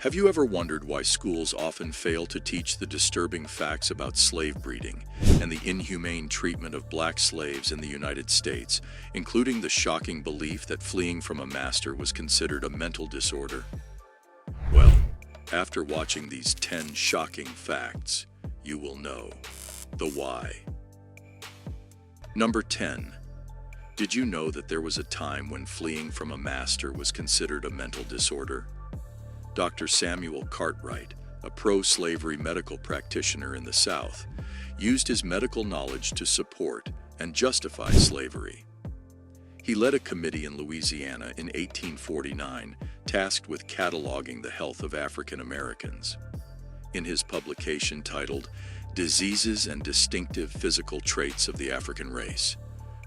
Have you ever wondered why schools often fail to teach the disturbing facts about slave breeding and the inhumane treatment of black slaves in the United States, including the shocking belief that fleeing from a master was considered a mental disorder? Well, after watching these 10 shocking facts, you will know the why. Number 10. Did you know that there was a time when fleeing from a master was considered a mental disorder? Dr. Samuel Cartright, a pro-slavery medical practitioner in the South, used his medical knowledge to support and justify slavery. He led a committee in Louisiana in 1849 tasked with cataloging the health of African Americans. In his publication titled Diseases and Distinctive Physical Traits of the African Race,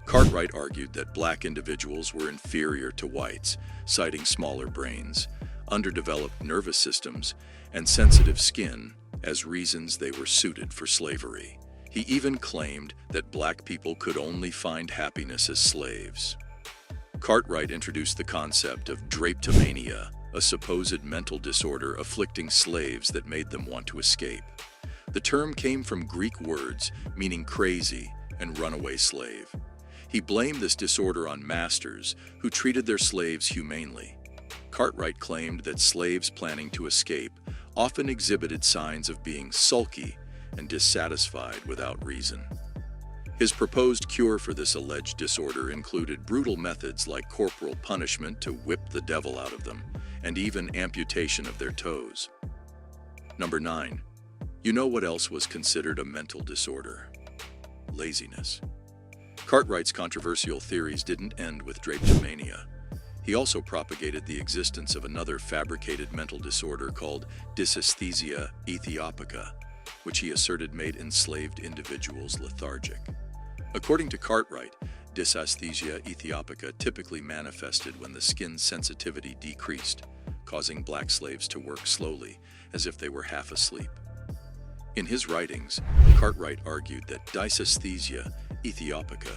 Cartwright argued that black individuals were inferior to whites, citing smaller brains, underdeveloped nervous systems, and sensitive skin as reasons they were suited for slavery. He even claimed that black people could only find happiness as slaves. Cartwright introduced the concept of drapetomania, a supposed mental disorder afflicting slaves that made them want to escape. The term came from Greek words meaning crazy and runaway slave. He blamed this disorder on masters who treated their slaves humanely. Cartwright claimed that slaves planning to escape often exhibited signs of being sulky and dissatisfied without reason. His proposed cure for this alleged disorder included brutal methods like corporal punishment to whip the devil out of them, and even amputation of their toes. Number 9. You know what else was considered a mental disorder? Laziness. Cartwright's controversial theories didn't end with drapetomania. He also propagated the existence of another fabricated mental disorder called dysesthesia ethiopica, which he asserted made enslaved individuals lethargic. According to Cartwright, dysesthesia ethiopica typically manifested when the skin's sensitivity decreased, causing black slaves to work slowly, as if they were half asleep. In his writings, Cartwright argued that dysesthesia ethiopica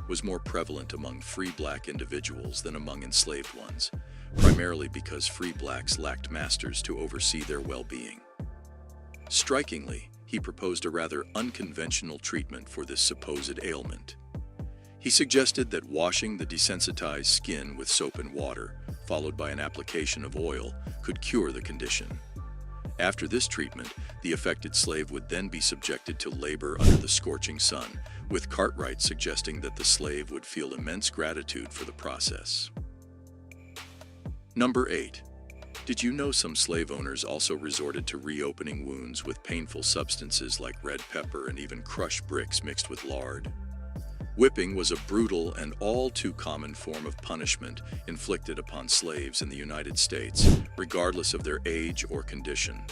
was more prevalent among free black individuals than among enslaved ones, primarily because free blacks lacked masters to oversee their well-being. Strikingly, he proposed a rather unconventional treatment for this supposed ailment. He suggested that washing the desensitized skin with soap and water, followed by an application of oil, could cure the condition. After this treatment, the affected slave would then be subjected to labor under the scorching sun, with Cartwright suggesting that the slave would feel immense gratitude for the process. Number 8. Did you know some slave owners also resorted to reopening wounds with painful substances like red pepper and even crushed bricks mixed with lard? Whipping was a brutal and all too common form of punishment inflicted upon slaves in the United States, regardless of their age or condition.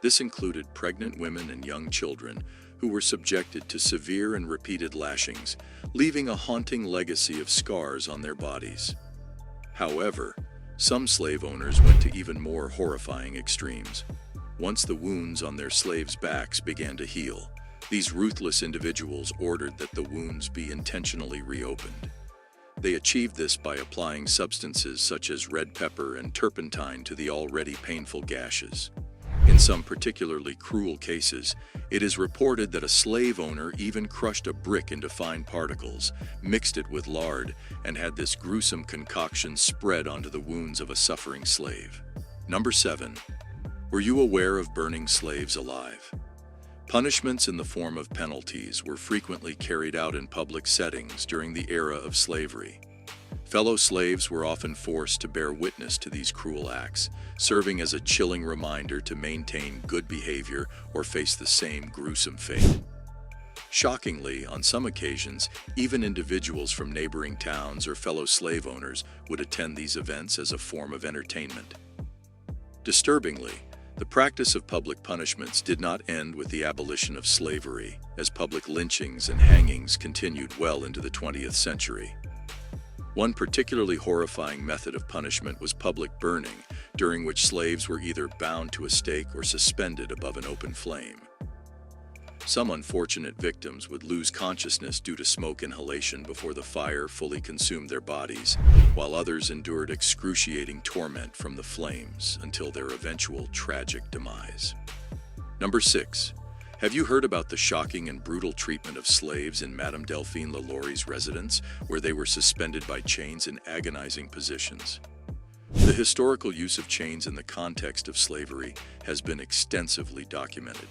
This included pregnant women and young children who were subjected to severe and repeated lashings, leaving a haunting legacy of scars on their bodies. However, some slave owners went to even more horrifying extremes. Once the wounds on their slaves' backs began to heal, these ruthless individuals ordered that the wounds be intentionally reopened. They achieved this by applying substances such as red pepper and turpentine to the already painful gashes. In some particularly cruel cases, it is reported that a slave owner even crushed a brick into fine particles, mixed it with lard, and had this gruesome concoction spread onto the wounds of a suffering slave. Number 7. Were you aware of burning slaves alive? Punishments in the form of penalties were frequently carried out in public settings during the era of slavery. Fellow slaves were often forced to bear witness to these cruel acts, serving as a chilling reminder to maintain good behavior or face the same gruesome fate. Shockingly, on some occasions, even individuals from neighboring towns or fellow slave owners would attend these events as a form of entertainment. Disturbingly, the practice of public punishments did not end with the abolition of slavery, as public lynchings and hangings continued well into the 20th century. One particularly horrifying method of punishment was public burning, during which slaves were either bound to a stake or suspended above an open flame. Some unfortunate victims would lose consciousness due to smoke inhalation before the fire fully consumed their bodies, while others endured excruciating torment from the flames until their eventual tragic demise. Number 6. Have you heard about the shocking and brutal treatment of slaves in Madame Delphine Lalaury's residence, where they were suspended by chains in agonizing positions? The historical use of chains in the context of slavery has been extensively documented.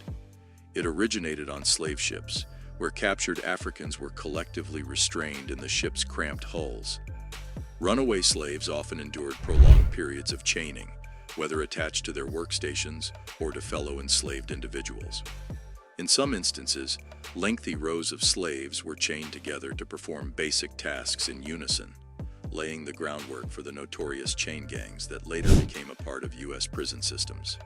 It originated on slave ships, where captured Africans were collectively restrained in the ship's cramped hulls. Runaway slaves often endured prolonged periods of chaining, whether attached to their workstations or to fellow enslaved individuals. In some instances, lengthy rows of slaves were chained together to perform basic tasks in unison, laying the groundwork for the notorious chain gangs that later became a part of U.S. prison systems.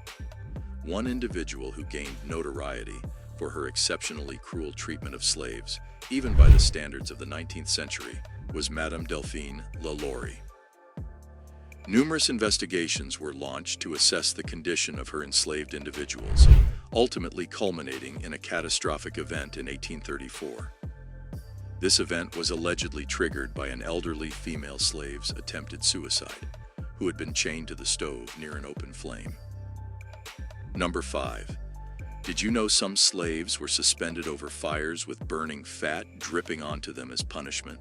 One individual who gained notoriety for her exceptionally cruel treatment of slaves, even by the standards of the 19th century, was Madame Delphine Lalaury. Numerous investigations were launched to assess the condition of her enslaved individuals, ultimately culminating in a catastrophic event in 1834. This event was allegedly triggered by an elderly female slave's attempted suicide, who had been chained to the stove near an open flame. Number 5. Did you know some slaves were suspended over fires with burning fat dripping onto them as punishment?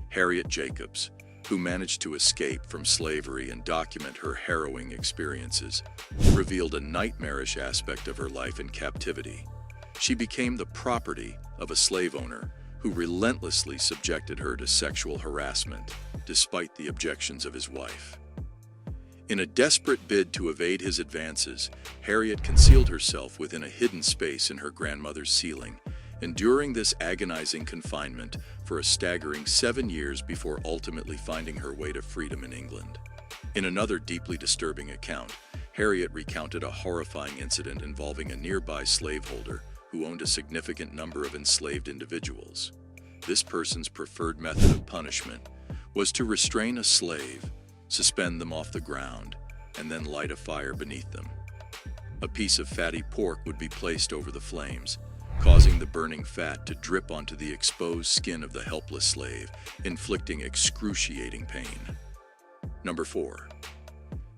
Harriet Jacobs, who managed to escape from slavery and document her harrowing experiences, revealed a nightmarish aspect of her life in captivity. She became the property of a slave owner who relentlessly subjected her to sexual harassment, despite the objections of his wife. In a desperate bid to evade his advances, Harriet concealed herself within a hidden space in her grandmother's ceiling, enduring this agonizing confinement for a staggering 7 years before ultimately finding her way to freedom in England. In another deeply disturbing account, Harriet recounted a horrifying incident involving a nearby slaveholder who owned a significant number of enslaved individuals. This person's preferred method of punishment was to restrain a slave, suspend them off the ground, and then light a fire beneath them. A piece of fatty pork would be placed over the flames, causing the burning fat to drip onto the exposed skin of the helpless slave, inflicting excruciating pain. Number 4.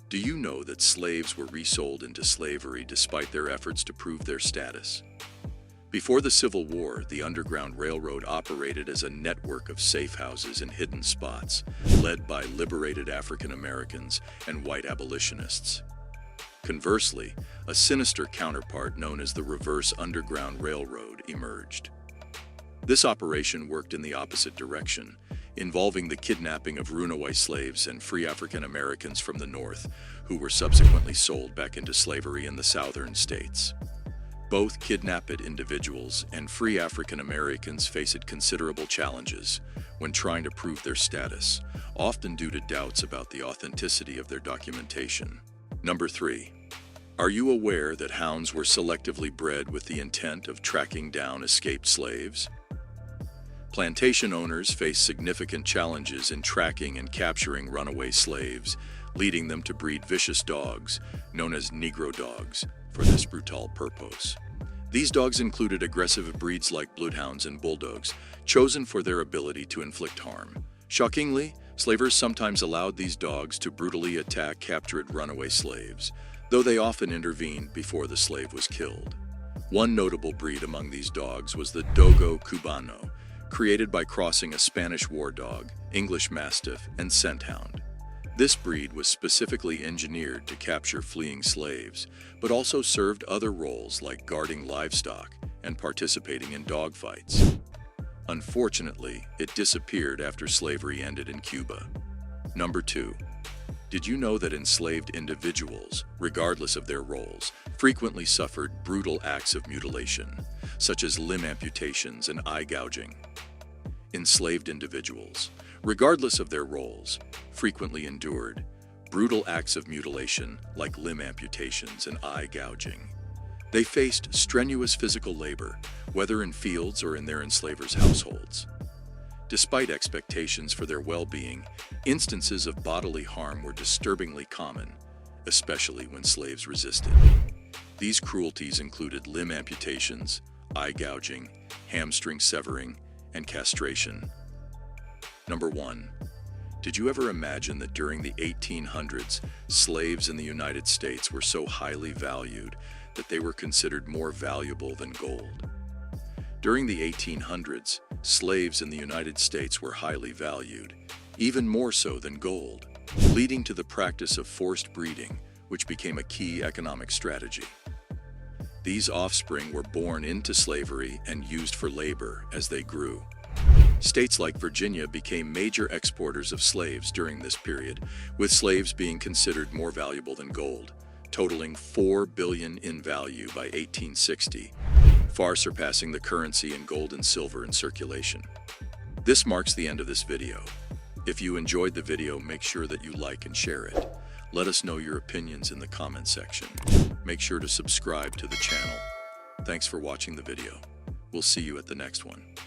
Do you know that slaves were resold into slavery despite their efforts to prove their status? Before the Civil War, the Underground Railroad operated as a network of safe houses in hidden spots, led by liberated African Americans and white abolitionists. Conversely, a sinister counterpart known as the Reverse Underground Railroad emerged. This operation worked in the opposite direction, involving the kidnapping of runaway slaves and free African Americans from the North, who were subsequently sold back into slavery in the southern states. Both kidnapped individuals and free African Americans faced considerable challenges when trying to prove their status, often due to doubts about the authenticity of their documentation. Number 3. Are you aware that hounds were selectively bred with the intent of tracking down escaped slaves? Plantation owners faced significant challenges in tracking and capturing runaway slaves, leading them to breed vicious dogs, known as Negro dogs, for this brutal purpose. These dogs included aggressive breeds like bloodhounds and bulldogs, chosen for their ability to inflict harm. Shockingly, slavers sometimes allowed these dogs to brutally attack captured runaway slaves, though they often intervened before the slave was killed. One notable breed among these dogs was the Dogo Cubano, created by crossing a Spanish war dog, English Mastiff, and scent hound. This breed was specifically engineered to capture fleeing slaves, but also served other roles like guarding livestock and participating in dogfights. Unfortunately, it disappeared after slavery ended in Cuba. Number 2. Did you know that enslaved individuals, regardless of their roles, frequently suffered brutal acts of mutilation, such as limb amputations and eye gouging? Enslaved individuals, regardless of their roles, frequently endured brutal acts of mutilation like limb amputations and eye gouging. They faced strenuous physical labor, whether in fields or in their enslavers' households. Despite expectations for their well-being, instances of bodily harm were disturbingly common, especially when slaves resisted. These cruelties included limb amputations, eye gouging, hamstring severing, and castration. Number 1. Did you ever imagine that during the 1800s, slaves in the United States were so highly valued that they were considered more valuable than gold? During the 1800s, slaves in the United States were highly valued, even more so than gold, leading to the practice of forced breeding, which became a key economic strategy. These offspring were born into slavery and used for labor as they grew. States like Virginia became major exporters of slaves during this period, with slaves being considered more valuable than gold, totaling $4 billion in value by 1860, far surpassing the currency in gold and silver in circulation. This marks the end of this video. If you enjoyed the video, make sure that you like and share it. Let us know your opinions in the comment section. Make sure to subscribe to the channel. Thanks for watching the video. We'll see you at the next one.